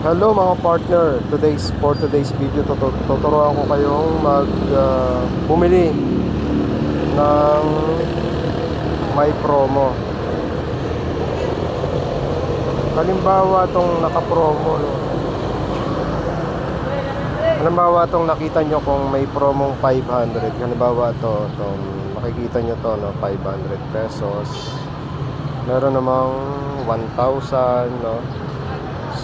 Hello mga partner, for today's video tuturuan ko kayong bumili ng may promo. Halimbawa tong naka-promo, no? Halimbawa tong nakita nyo kung may promong 500. Halimbawa tong makikita nyo to, no, 500 pesos. Meron namang 1,000, no?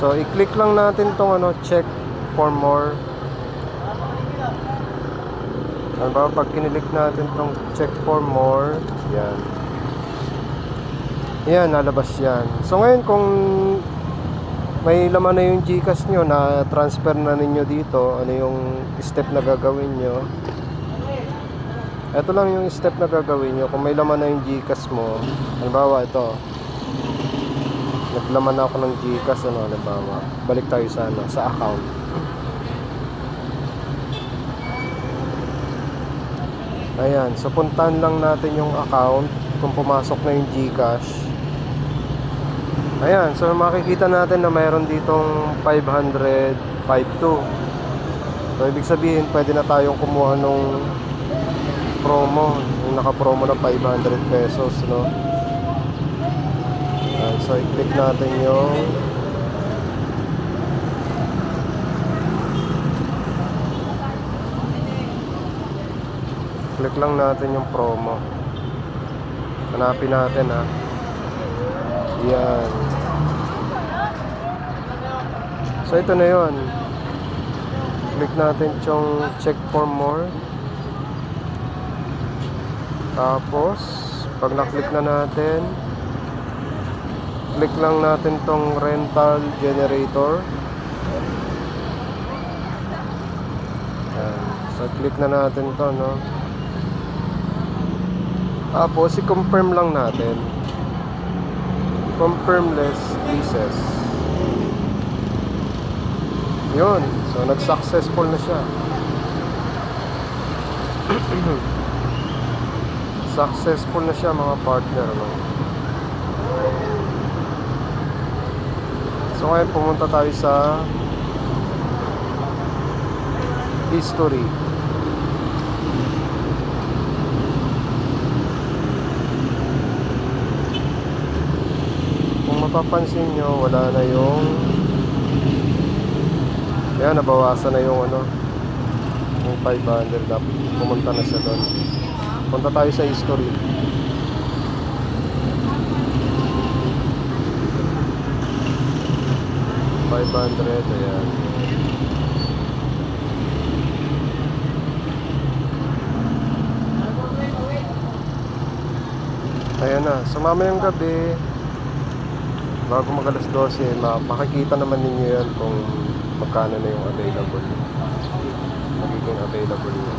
So i-click lang natin tong check for more. Halimbawa pag kinilik natin tong check for more, yan, lalabas yan. So ngayon kung may laman na yung GCash nyo, na transfer na ninyo dito, ano yung step na gagawin nyo? Ito lang yung step na gagawin nyo. Kung may laman na yung GCash mo, halimbawa ito, naglaman na ako ng GCash, halimbawa, balik tayo sa account. Ayan, so puntahan lang natin yung account kung pumasok na yung GCash. Ayan, so makikita natin na mayroon ditong 500.52. So ibig sabihin pwede na tayong kumuha nung promo, yung naka-promo na 500 pesos, no? Ayan, so i-click natin yung click lang natin yung promo. Hanapin natin, ha. Yan. So ito na yun. Click natin yung check for more. Tapos pag na-click na natin, click lang natin tong rental generator. Yan. So click na natin to, no? Tapos i-confirm lang natin. Confirm less leases. Yun. So nag-successful na siya. Successful na siya mga partner, no? So ngayon pumunta tayo sa history. Mapapansin nyo, wala na yung ayan, nabawasan na yung yung 500 na pumunta na siya doon. Punta tayo sa history. $500, ayan. Ayan na, so mamayang gabi bago mag alas 12, makikita naman ninyo yan kung magkano na yung available, magiging available yun.